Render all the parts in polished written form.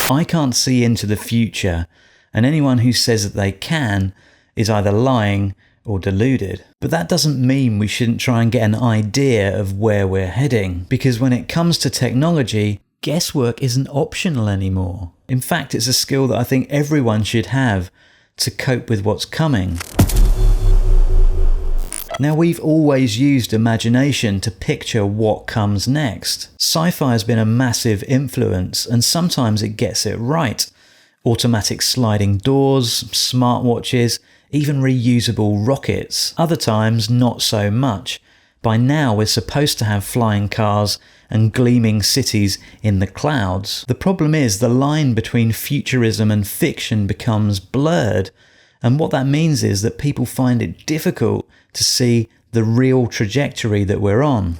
I can't see into the future, and anyone who says that they can is either lying or deluded. But that doesn't mean we shouldn't try and get an idea of where we're heading, because when it comes to technology, guesswork isn't optional anymore. In fact, it's a skill that I think everyone should have to cope with what's coming. Now, we've always used imagination to picture what comes next. Sci-fi has been a massive influence, and sometimes it gets it right. Automatic sliding doors, smartwatches, even reusable rockets. Other times, not so much. By now, we're supposed to have flying cars and gleaming cities in the clouds. The problem is the line between futurism and fiction becomes blurred. And what that means is that people find it difficult to see the real trajectory that we're on.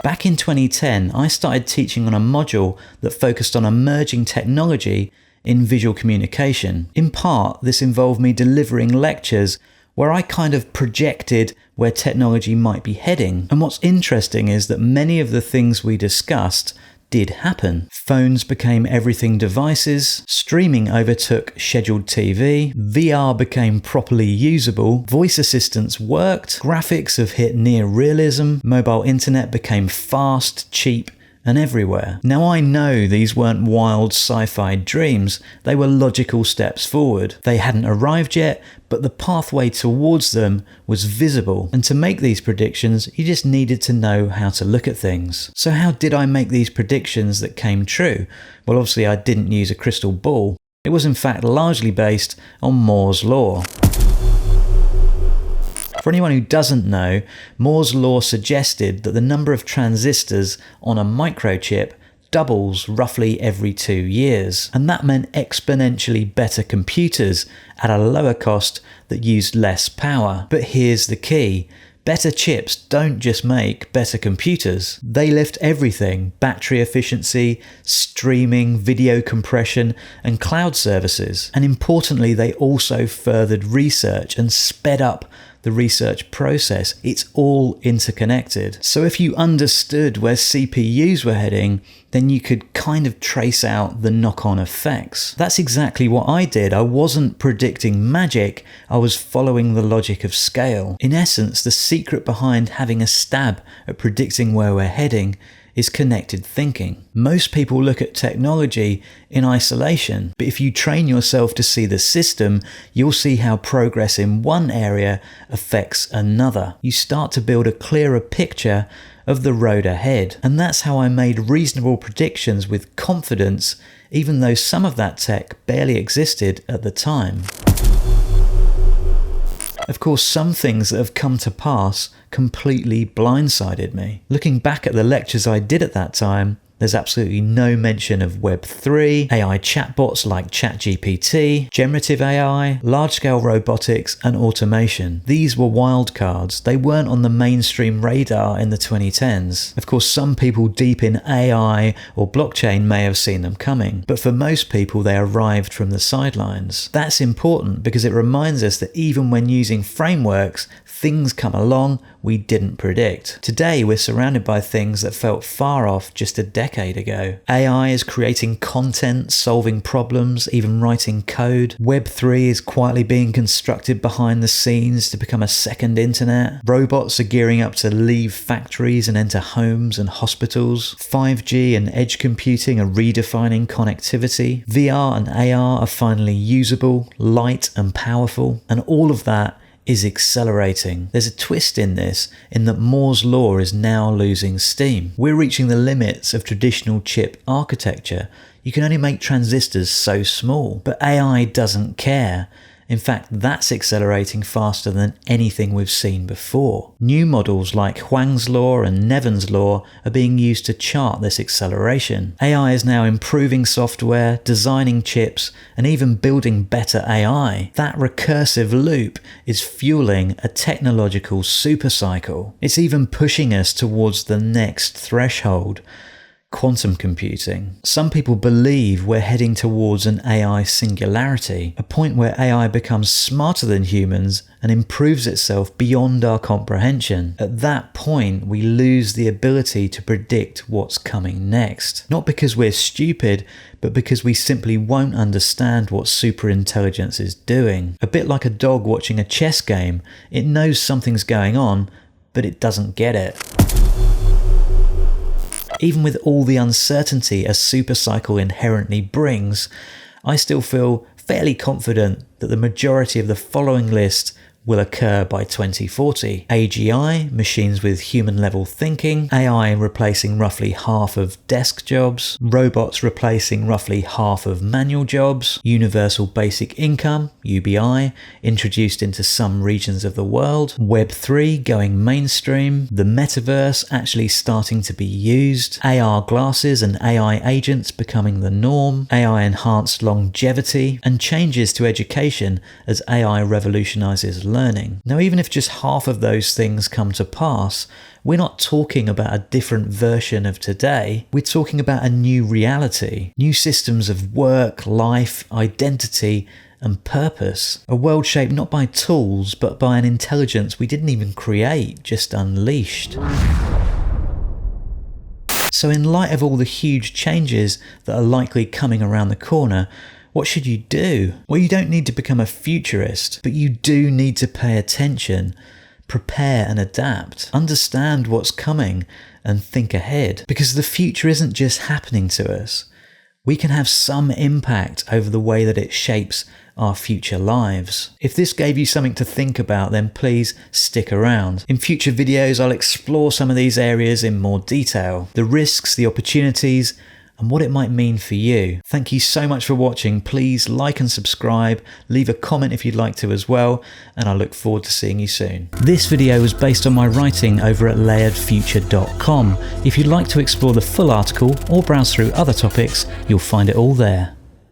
Back in 2010, I started teaching on a module that focused on emerging technology in visual communication. In part, this involved me delivering lectures where I kind of projected where technology might be heading. And what's interesting is that many of the things we discussed did happen. Phones became everything devices, streaming overtook scheduled TV, VR became properly usable, voice assistants worked, graphics have hit near realism, mobile internet became fast, cheap, and everywhere. Now, I know these weren't wild sci-fi dreams, they were logical steps forward. They hadn't arrived yet, but the pathway towards them was visible. And to make these predictions, you just needed to know how to look at things. So how did I make these predictions that came true? Well, obviously I didn't use a crystal ball. It was in fact largely based on Moore's law. For anyone who doesn't know, Moore's law suggested that the number of transistors on a microchip doubles roughly every 2 years, and that meant exponentially better computers at a lower cost that used less power. But here's the key. Better chips don't just make better computers. They lift everything: battery efficiency, streaming, video compression, and cloud services. And importantly, they also furthered research and sped up the research process. It's all interconnected. So if you understood where CPUs were heading, then you could kind of trace out the knock-on effects. That's exactly what I did. I wasn't predicting magic, I was following the logic of scale. In essence, the secret behind having a stab at predicting where we're heading is connected thinking. Most people look at technology in isolation, but if you train yourself to see the system, you'll see how progress in one area affects another. You start to build a clearer picture of the road ahead. And that's how I made reasonable predictions with confidence, even though some of that tech barely existed at the time. Of course, some things that have come to pass completely blindsided me. Looking back at the lectures I did at that time, there's absolutely no mention of Web3, AI chatbots like ChatGPT, generative AI, large-scale robotics, and automation. These were wildcards. They weren't on the mainstream radar in the 2010s. Of course, some people deep in AI or blockchain may have seen them coming, but for most people, they arrived from the sidelines. That's important because it reminds us that even when using frameworks, things come along we didn't predict. Today, we're surrounded by things that felt far off just a decade ago. AI is creating content, solving problems, even writing code. Web3 is quietly being constructed behind the scenes to become a second internet. Robots are gearing up to leave factories and enter homes and hospitals. 5G and edge computing are redefining connectivity. VR and AR are finally usable, light and powerful, and all of that is accelerating. There's a twist in this, in that Moore's law is now losing steam. We're reaching the limits of traditional chip architecture. You can only make transistors so small, but AI doesn't care. In fact, that's accelerating faster than anything we've seen before. New models like Huang's law and Nevin's law are being used to chart this acceleration. AI is now improving software, designing chips, and even building better AI. That recursive loop is fueling a technological supercycle. It's even pushing us towards the next threshold. quantum computing. Some people believe we're heading towards an AI singularity, a point where AI becomes smarter than humans and improves itself beyond our comprehension. At that point, we lose the ability to predict what's coming next. Not because we're stupid, but because we simply won't understand what superintelligence is doing. A bit like a dog watching a chess game, it knows something's going on, but it doesn't get it. Even with all the uncertainty a supercycle inherently brings, I still feel fairly confident that the majority of the following list will occur by 2040. AGI, machines with human-level thinking, AI replacing roughly half of desk jobs, robots replacing roughly half of manual jobs, universal basic income, UBI, introduced into some regions of the world, Web3 going mainstream, the Metaverse actually starting to be used, AR glasses and AI agents becoming the norm, AI-enhanced longevity, and changes to education as AI revolutionizes learning. Now, even if just half of those things come to pass, we're not talking about a different version of today. We're talking about a new reality, new systems of work, life, identity, and purpose. A world shaped not by tools, but by an intelligence we didn't even create, just unleashed. So in light of all the huge changes that are likely coming around the corner, what should you do? Well, you don't need to become a futurist, but you do need to pay attention, prepare and adapt, understand what's coming and think ahead. Because the future isn't just happening to us. We can have some impact over the way that it shapes our future lives. If this gave you something to think about, then please stick around. In future videos, I'll explore some of these areas in more detail, the risks, the opportunities, and what it might mean for you. Thank you so much for watching. Please like and subscribe, leave a comment if you'd like to as well, and I look forward to seeing you soon. This video was based on my writing over at layeredfuture.com. If you'd like to explore the full article or browse through other topics, you'll find it all there.